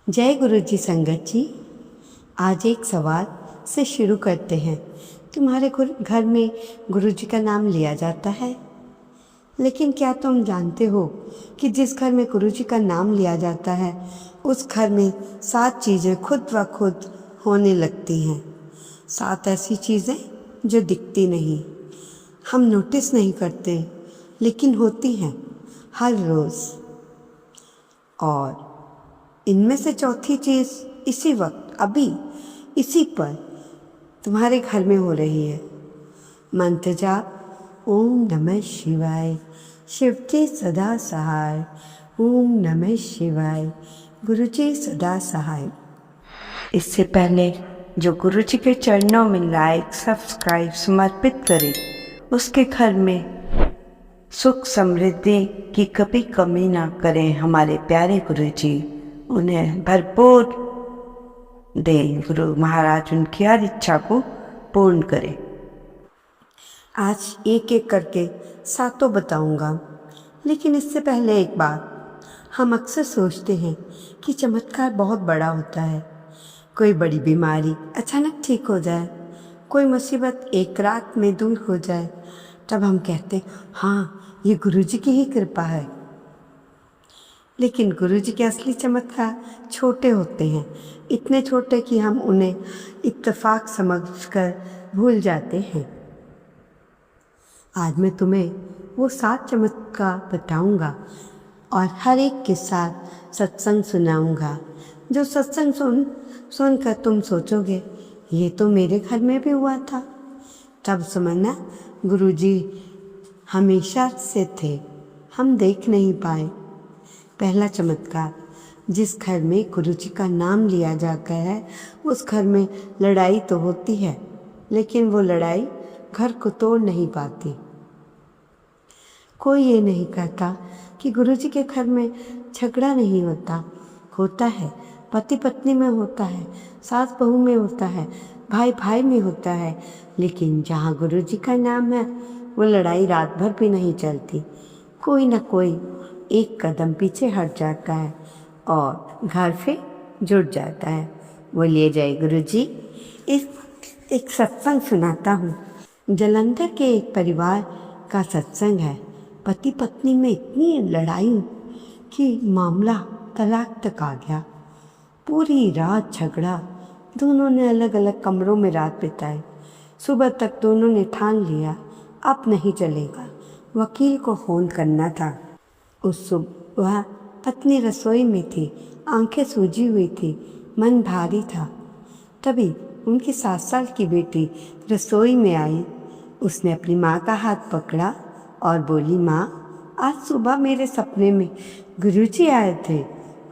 जय गुरु जी संगत जी। आज एक सवाल से शुरू करते हैं। तुम्हारे घर में गुरु जी का नाम लिया जाता है, लेकिन क्या तुम जानते हो कि जिस घर में गुरु जी का नाम लिया जाता है उस घर में 7 चीज़ें खुद ब खुद होने लगती हैं। 7 ऐसी चीज़ें जो दिखती नहीं, हम नोटिस नहीं करते, लेकिन होती हैं हर रोज़। और इनमें से चौथी चीज़ इसी वक्त अभी इसी पर तुम्हारे घर में हो रही है। मंत्र जाप ओम नमः शिवाय, शिव जी सदा सहाय। ओम नमः शिवाय, गुरु जी सदा सहाय। इससे पहले जो गुरु जी के चरणों में लाइक सब्सक्राइब समर्पित करे, उसके घर में सुख समृद्धि की कभी कमी ना करें। हमारे प्यारे गुरु जी उन्हें भरपूर दें। गुरु महाराज उनकी हर इच्छा को पूर्ण करें। आज एक एक करके 7 बताऊंगा, लेकिन इससे पहले एक बात, हम अक्सर सोचते हैं कि चमत्कार बहुत बड़ा होता है। कोई बड़ी बीमारी अचानक ठीक हो जाए, कोई मुसीबत एक रात में दूर हो जाए, तब हम कहते हाँ, ये गुरु जी की ही कृपा है। लेकिन गुरु जी के असली चमत्कार छोटे होते हैं, इतने छोटे कि हम उन्हें इत्तेफाक समझकर भूल जाते हैं। आज मैं तुम्हें वो 7 चमत्कार बताऊंगा और हर एक के साथ सत्संग सुनाऊंगा। जो सत्संग सुनकर तुम सोचोगे ये तो मेरे घर में भी हुआ था, तब समझना गुरु जी हमेशा से थे, हम देख नहीं पाए। पहला चमत्कार, जिस घर में गुरु जी का नाम लिया जाता है उस घर में लड़ाई तो होती है, लेकिन वो लड़ाई घर को तोड़ नहीं पाती। कोई ये नहीं कहता कि गुरु जी के घर में झगड़ा नहीं होता, होता है। पति पत्नी में होता है, सास बहू में होता है, भाई भाई में होता है, लेकिन जहाँ गुरु जी का नाम है वो लड़ाई रात भर भी नहीं चलती। कोई ना कोई एक कदम पीछे हट जाता है और घर से जुड़ जाता है। बोलिए जय गुरु जी। एक सत्संग सुनाता हूँ। जालंधर के एक परिवार का सत्संग है। पति पत्नी में इतनी लड़ाई कि मामला तलाक तक आ गया। पूरी रात झगड़ा, दोनों ने अलग अलग कमरों में रात बिताई। सुबह तक दोनों ने ठान लिया अब नहीं चलेगा, वकील को फ़ोन करना था। उस सुबह पत्नी रसोई में थी, आंखें सूजी हुई थी, मन भारी था। तभी उनकी 7 साल की बेटी रसोई में आई। उसने अपनी माँ का हाथ पकड़ा और बोली, माँ, आज सुबह मेरे सपने में गुरुजी आए थे।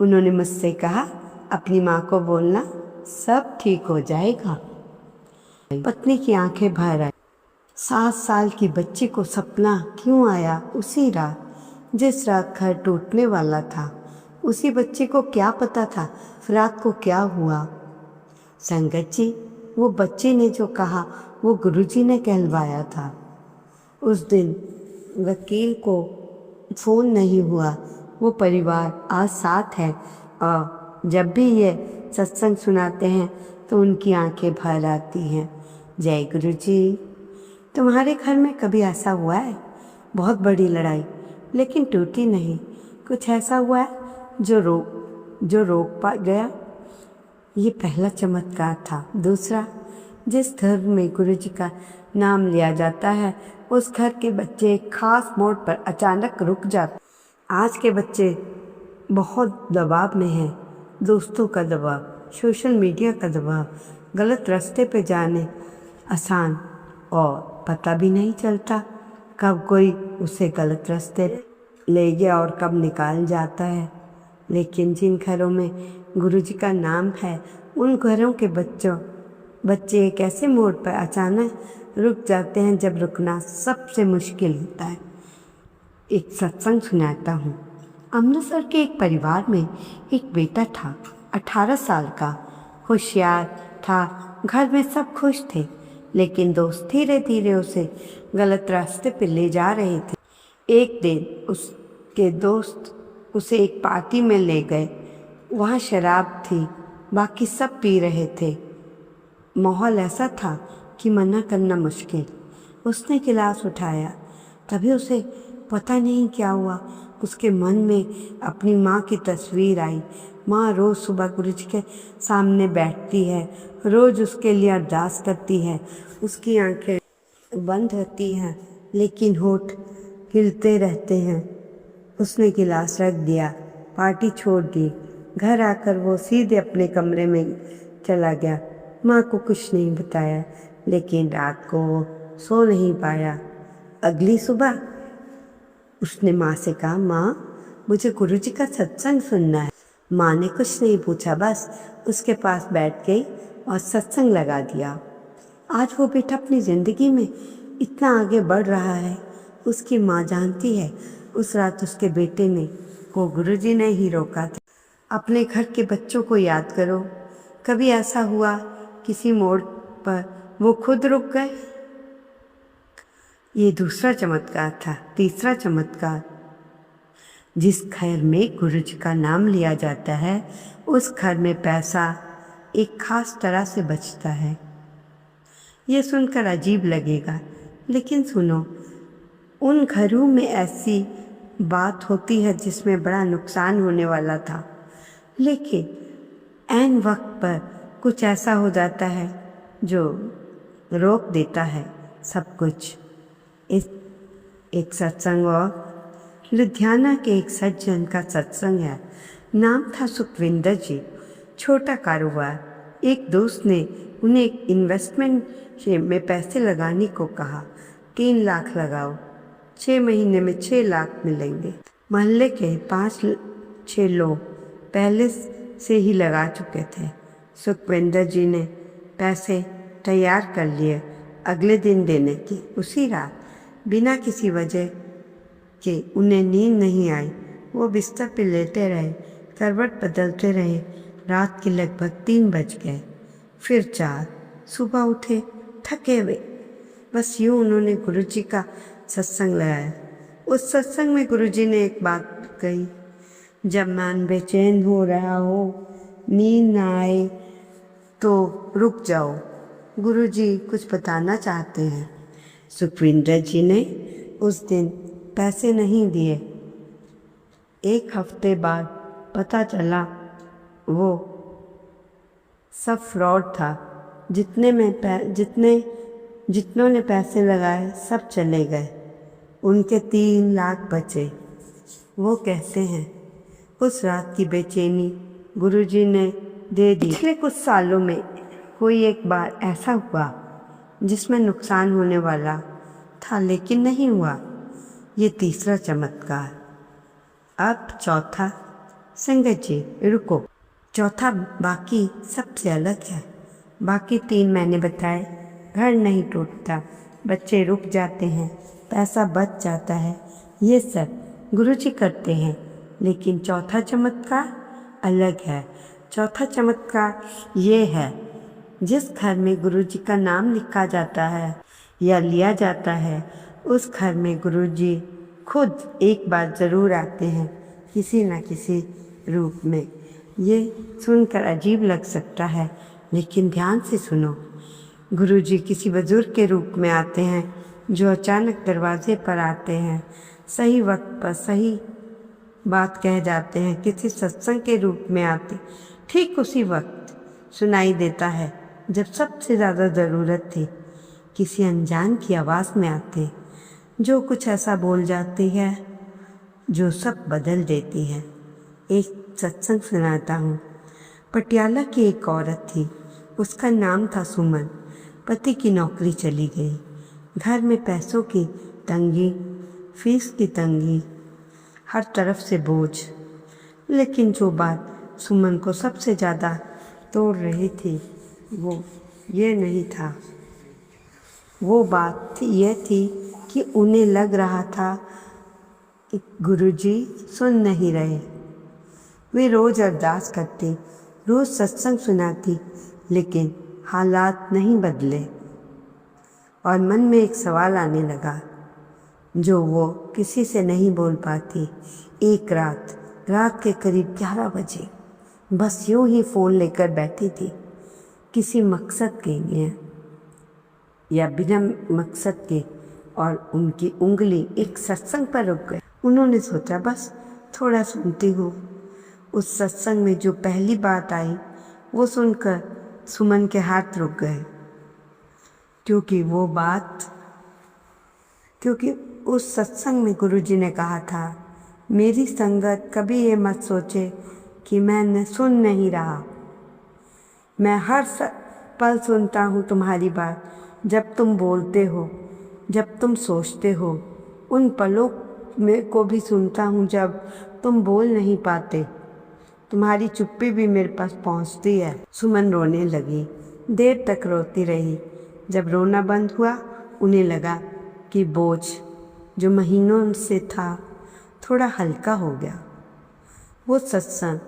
उन्होंने मुझसे कहा अपनी माँ को बोलना सब ठीक हो जाएगा। पत्नी की आंखें भर आई। 7 साल की बच्ची को सपना क्यों आया उसी रात, जिस रात घर टूटने वाला था। उसी बच्ची को क्या पता था रात को क्या हुआ। संगत जी, वो बच्ची ने जो कहा वो गुरुजी ने कहलवाया था। उस दिन वकील को फ़ोन नहीं हुआ। वो परिवार आज साथ है और जब भी ये सत्संग सुनाते हैं तो उनकी आंखें भर आती हैं। जय गुरु जी। तुम्हारे घर में कभी ऐसा हुआ है बहुत बड़ी लड़ाई लेकिन टूटी नहीं? कुछ ऐसा हुआ है जो रोक पा गया? ये पहला चमत्कार था। दूसरा, जिस घर में गुरु जी का नाम लिया जाता है उस घर के बच्चे एक खास मोड़ पर अचानक रुक जाते। आज के बच्चे बहुत दबाव में हैं, दोस्तों का दबाव, सोशल मीडिया का दबाव, गलत रास्ते पे जाने आसान और पता भी नहीं चलता कब कोई उसे गलत रास्ते ले गया और कब निकाल जाता है। लेकिन जिन घरों में गुरु जी का नाम है उन घरों के बच्चे एक ऐसे मोड़ पर अचानक रुक जाते हैं जब रुकना सबसे मुश्किल होता है। एक सत्संग सुनाता हूँ। अमृतसर के एक परिवार में एक बेटा था, 18 साल का, होशियार था, घर में सब खुश थे, लेकिन दोस्त धीरे धीरे उसे गलत रास्ते पे ले जा रहे थे। एक दिन उसके दोस्त उसे एक पार्टी में ले गए। वहाँ शराब थी, बाकी सब पी रहे थे। माहौल ऐसा था कि मना करना मुश्किल। उसने गिलास उठाया, तभी उसे पता नहीं क्या हुआ, उसके मन में अपनी माँ की तस्वीर आई। माँ रोज़ सुबह गुरुजी के सामने बैठती है, रोज़ उसके लिए अरदास करती है। उसकी आंखें बंद रहती हैं लेकिन होठ हिलते रहते हैं। उसने गिलास रख दिया, पार्टी छोड़ दी। घर आकर वो सीधे अपने कमरे में चला गया। माँ को कुछ नहीं बताया, लेकिन रात को वो सो नहीं पाया। अगली सुबह उसने माँ से कहा, माँ मुझे गुरुजी का सत्संग सुनना है। माँ ने कुछ नहीं पूछा, बस उसके पास बैठ गई और सत्संग लगा दिया। आज वो बेटा अपनी ज़िंदगी में इतना आगे बढ़ रहा है। उसकी माँ जानती है उस रात उसके बेटे ने को गुरुजी ने ही रोका था। अपने घर के बच्चों को याद करो। कभी ऐसा हुआ किसी मोड़ पर वो खुद रुक गए? ये दूसरा चमत्कार था। तीसरा चमत्कार, जिस घर में गुरुजी का नाम लिया जाता है उस घर में पैसा एक खास तरह से बचता है। ये सुनकर अजीब लगेगा, लेकिन सुनो, उन घरों में ऐसी बात होती है जिसमें बड़ा नुकसान होने वाला था, लेकिन ऐन वक्त पर कुछ ऐसा हो जाता है जो रोक देता है सब कुछ। एक सत्संग और लुधियाना के एक सज्जन का सत्संग है। नाम था सुखविंदर जी। छोटा कारोबार। एक दोस्त ने उन्हें एक इन्वेस्टमेंट में पैसे लगाने को कहा। 3 लाख लगाओ, 6 महीने में 6 लाख मिलेंगे। मोहल्ले के 5-6 लोग पहले से ही लगा चुके थे। सुखविंदर जी ने पैसे तैयार कर लिए अगले दिन देने की। उसी रात बिना किसी वजह के उन्हें नींद नहीं आई। वो बिस्तर पर लेटे रहे, करवट बदलते रहे। रात के लगभग 3 बज गए, फिर 4। सुबह उठे थके हुए। बस यूँ उन्होंने गुरुजी का सत्संग लगाया। उस सत्संग में गुरुजी ने एक बात कही, जब मन बेचैन हो रहा हो, नींद ना आए तो रुक जाओ, गुरुजी कुछ बताना चाहते हैं। सुखविंदर जी ने उस दिन पैसे नहीं दिए। 1 हफ्ते बाद पता चला वो सब फ्रॉड था। जितनों ने पैसे लगाए सब चले गए। उनके 3 लाख बचे। वो कहते हैं उस रात की बेचैनी गुरुजी ने दे दी। पिछले कुछ सालों में कोई एक बार ऐसा हुआ जिसमें नुकसान होने वाला था लेकिन नहीं हुआ। ये तीसरा चमत्कार। अब चौथा। संगत जी रुको, चौथा बाकी सबसे अलग है। बाकी 3 मैंने बताए, घर नहीं टूटता, बच्चे रुक जाते हैं, पैसा बच जाता है, ये सब गुरुजी करते हैं। लेकिन चौथा चमत्कार अलग है। चौथा चमत्कार ये है, जिस घर में गुरुजी का नाम लिखा जाता है या लिया जाता है उस घर में गुरुजी खुद एक बार ज़रूर आते हैं, किसी न किसी रूप में। ये सुनकर अजीब लग सकता है, लेकिन ध्यान से सुनो। गुरुजी किसी बुजुर्ग के रूप में आते हैं जो अचानक दरवाजे पर आते हैं, सही वक्त पर सही बात कह जाते हैं। किसी सत्संग के रूप में आते ठीक उसी वक्त सुनाई देता है जब सबसे ज़्यादा ज़रूरत थी। किसी अनजान की आवाज़ में आते, जो कुछ ऐसा बोल जाती है जो सब बदल देती है। एक सत्संग सुनाता हूँ। पटियाला की एक औरत थी, उसका नाम था सुमन। पति की नौकरी चली गई, घर में पैसों की तंगी, फीस की तंगी, हर तरफ से बोझ। लेकिन जो बात सुमन को सबसे ज़्यादा तोड़ रही थी वो ये नहीं था। वो बात ये थी कि उन्हें लग रहा था कि गुरुजी सुन नहीं रहे। वे रोज़ अरदास करती, रोज़ सत्संग सुनाती, लेकिन हालात नहीं बदले। और मन में एक सवाल आने लगा जो वो किसी से नहीं बोल पाती। एक रात के करीब 11 बजे बस यूं ही फ़ोन लेकर बैठी थी, किसी मकसद के लिए या बिना मकसद के, और उनकी उंगली एक सत्संग पर रुक गई। उन्होंने सोचा बस थोड़ा सुनती हूँ। उस सत्संग में जो पहली बात आई वो सुनकर सुमन के हाथ रुक गए, क्योंकि उस सत्संग में गुरुजी ने कहा था, मेरी संगत कभी ये मत सोचे कि मैं सुन नहीं रहा। मैं हर पल सुनता हूँ तुम्हारी बात, जब तुम बोलते हो, जब तुम सोचते हो। उन पलों में को भी सुनता हूँ जब तुम बोल नहीं पाते। तुम्हारी चुप्पी भी मेरे पास पहुँचती है। सुमन रोने लगी, देर तक रोती रही। जब रोना बंद हुआ, उन्हें लगा कि बोझ जो महीनों से था थोड़ा हल्का हो गया। वो सत्संग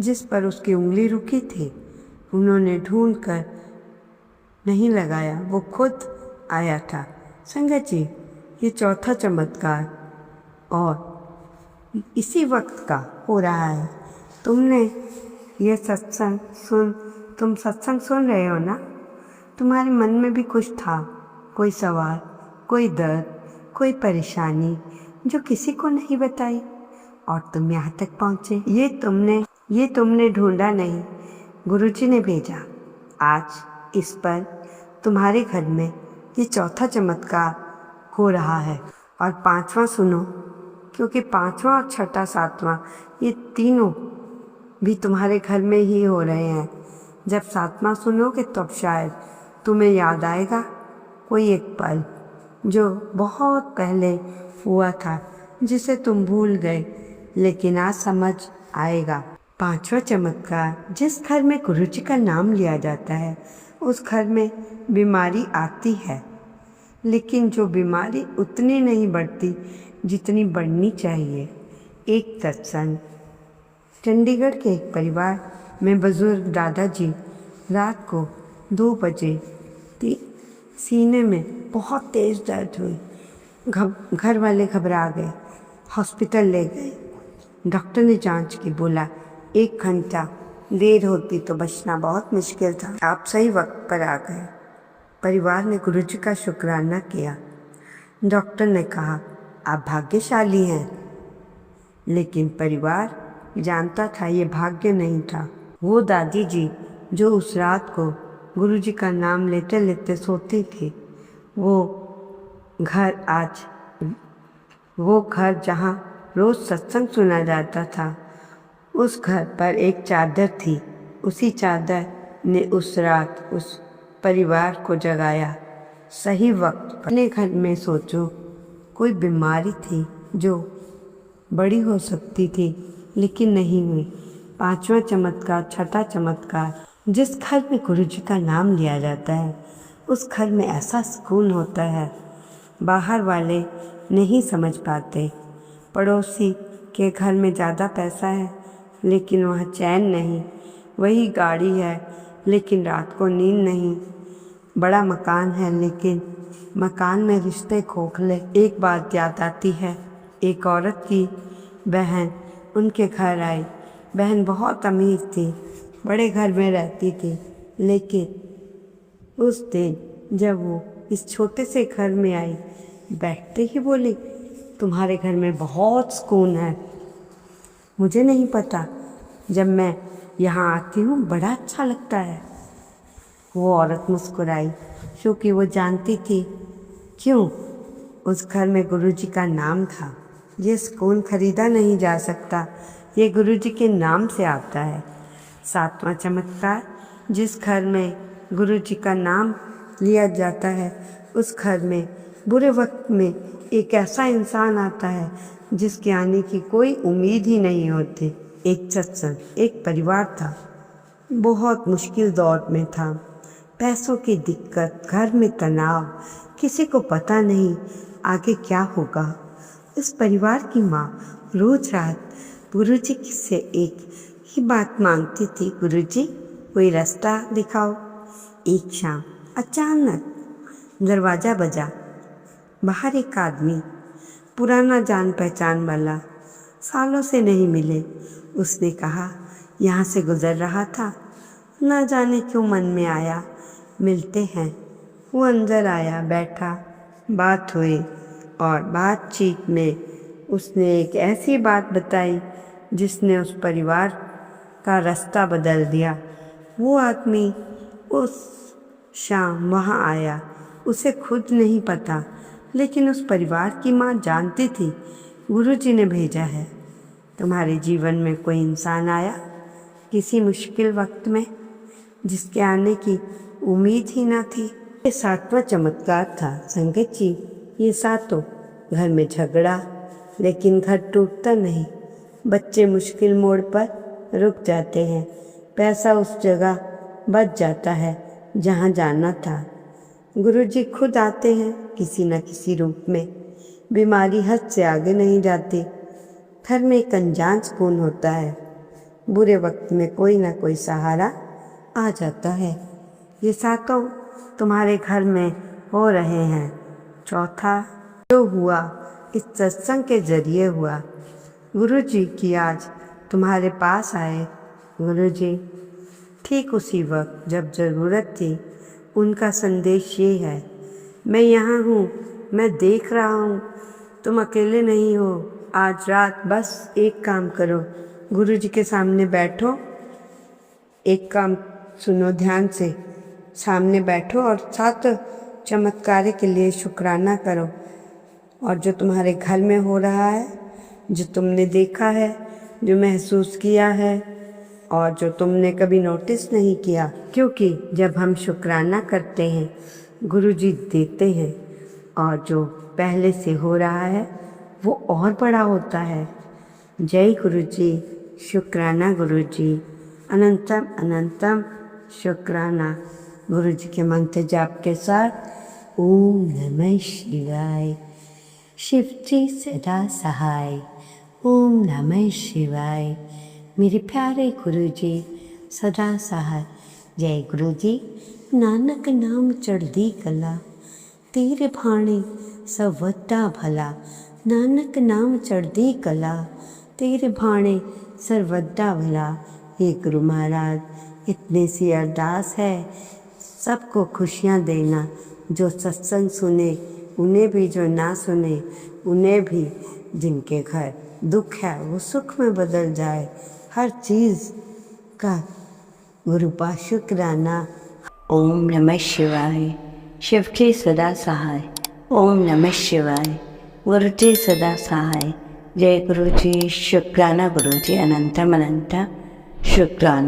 जिस पर उसकी उंगली रुकी थी, उन्होंने ढूंढ कर नहीं लगाया, वो खुद आया था। संगत जी, ये चौथा चमत्कार और इसी वक्त का हो रहा है। तुम सत्संग सुन रहे हो ना? तुम्हारे मन में भी कुछ था, कोई सवाल, कोई दर्द, कोई परेशानी जो किसी को नहीं बताई, और तुम यहाँ तक पहुँचे। ये तुमने ढूंढा नहीं, गुरुजी ने भेजा। आज इस पर तुम्हारे घर में ये चौथा चमत्कार हो रहा है। और पांचवा सुनो, क्योंकि पांचवा और छठा सातवां ये तीनों भी तुम्हारे घर में ही हो रहे हैं। जब सातवां सुनोगे तब शायद तुम्हें याद आएगा कोई एक पल जो बहुत पहले हुआ था, जिसे तुम भूल गए, लेकिन आज समझ आएगा। पांचवा चमत्कार, जिस घर में गुरुजी का नाम लिया जाता है उस घर में बीमारी आती है, लेकिन जो बीमारी उतनी नहीं बढ़ती जितनी बढ़नी चाहिए। एक सत्संग। चंडीगढ़ के एक परिवार में बुजुर्ग दादाजी रात को 2 बजे सीने में बहुत तेज़ दर्द हुई। घर वाले घबरा गए, हॉस्पिटल ले गए। डॉक्टर ने जांच की, बोला 1 घंटा देर होती तो बचना बहुत मुश्किल था। आप सही वक्त पर आ गए। परिवार ने गुरुजी का शुक्राना किया। डॉक्टर ने कहा, आप भाग्यशाली हैं, लेकिन परिवार जानता था ये भाग्य नहीं था। वो दादी जी जो उस रात को गुरुजी का नाम लेते लेते सोती थी, वो घर जहाँ रोज़ सत्संग सुना जाता था, उस घर पर एक चादर थी। उसी चादर ने उस रात उस परिवार को जगाया सही वक्त पर। अपने घर में सोचो, कोई बीमारी थी जो बड़ी हो सकती थी लेकिन नहीं हुई। पांचवा चमत्कार, छठा चमत्कार, जिस घर में गुरुजी का नाम लिया जाता है उस घर में ऐसा सुकून होता है, बाहर वाले नहीं समझ पाते। पड़ोसी के घर में ज़्यादा पैसा है लेकिन वहाँ चैन नहीं, वही गाड़ी है लेकिन रात को नींद नहीं, बड़ा मकान है लेकिन मकान में रिश्ते खोखले। एक बात याद आती है, एक औरत की बहन उनके घर आई। बहन बहुत अमीर थी, बड़े घर में रहती थी, लेकिन उस दिन जब वो इस छोटे से घर में आई, बैठते ही बोली, तुम्हारे घर में बहुत सुकून है। मुझे नहीं पता, जब मैं यहाँ आती हूँ बड़ा अच्छा लगता है। वो औरत मुस्कुराई, क्योंकि वो जानती थी क्यों। उस घर में गुरुजी का नाम था। ये सुकून खरीदा नहीं जा सकता, ये गुरुजी के नाम से आता है। सातवां चमत्कार, जिस घर में गुरुजी का नाम लिया जाता है उस घर में बुरे वक्त में एक ऐसा इंसान आता है जिसके आने की कोई उम्मीद ही नहीं होती। एक सत्संग, एक परिवार था, बहुत मुश्किल दौर में था। पैसों की दिक्कत, घर में तनाव, किसी को पता नहीं आगे क्या होगा। इस परिवार की माँ रोज रात गुरुजी से एक ही बात मांगती थी, गुरुजी कोई रास्ता दिखाओ। एक शाम अचानक दरवाज़ा बजा। बाहर एक आदमी, पुराना जान पहचान वाला, सालों से नहीं मिले। उसने कहा, यहाँ से गुजर रहा था, ना जाने क्यों मन में आया मिलते हैं। वो अंदर आया, बैठा, बात हुई और बातचीत में उसने एक ऐसी बात बताई जिसने उस परिवार का रास्ता बदल दिया। वो आदमी उस शाम वहाँ आया, उसे खुद नहीं पता, लेकिन उस परिवार की माँ जानती थी गुरुजी ने भेजा है। तुम्हारे जीवन में कोई इंसान आया किसी मुश्किल वक्त में जिसके आने की उम्मीद ही ना थी। ये 7वां चमत्कार था संगत जी। ये सातों घर में झगड़ा, लेकिन घर टूटता नहीं। बच्चे मुश्किल मोड़ पर रुक जाते हैं, पैसा उस जगह बच जाता है जहाँ जाना था। गुरुजी खुद आते हैं किसी न किसी रूप में। बीमारी हद से आगे नहीं जाती। घर में एक अनजान सुकून होता है। बुरे वक्त में कोई ना कोई सहारा आ जाता है। ये सातों तुम्हारे घर में हो रहे हैं। चौथा जो हुआ इस सत्संग के जरिए हुआ। गुरुजी की आज तुम्हारे पास आए। गुरुजी ठीक उसी वक्त जब ज़रूरत थी। उनका संदेश ये है, मैं यहाँ हूँ, मैं देख रहा हूँ, तुम अकेले नहीं हो। आज रात बस एक काम करो, गुरुजी के सामने बैठो, एक काम सुनो ध्यान से, सामने बैठो और 7 चमत्कार के लिए शुक्राना करो। और जो तुम्हारे घर में हो रहा है, जो तुमने देखा है, जो महसूस किया है और जो तुमने कभी नोटिस नहीं किया, क्योंकि जब हम शुक्राना करते हैं गुरुजी देते हैं और जो पहले से हो रहा है वो और बड़ा होता है। जय गुरुजी, शुक्राना गुरुजी, अनंतम अनंतम शुक्राना। गुरुजी के मंत्र जाप के साथ ओम नमः शिवाय। शिव जी सदा सहाय। ओम नमः शिवाय। मेरे प्यारे गुरुजी सदा सहाय। जय गुरुजी। नानक नाम चढ़दी कला, तेरे भाणे सब वड्डा भला। नानक नाम चढ़दी कला, तेरे भाणे सर वड्डा भला। हे गुरु महाराज, इतनी सी अरदास है, सबको खुशियाँ देना। जो सत्संग सुने, उन्हें भी, जो ना सुने उन्हें भी, जिनके घर दुख है वो सुख में बदल जाए। हर चीज़ का गुरु पा शुक्राना। ओम नमः शिवाय। शिव जी सदा सहाय। ओम नमः शिवाय। गुरु जी सदा सहाय। जय गुरु जी। शुक्राना गुरु जी। अनंतम अनंत शुक्राना।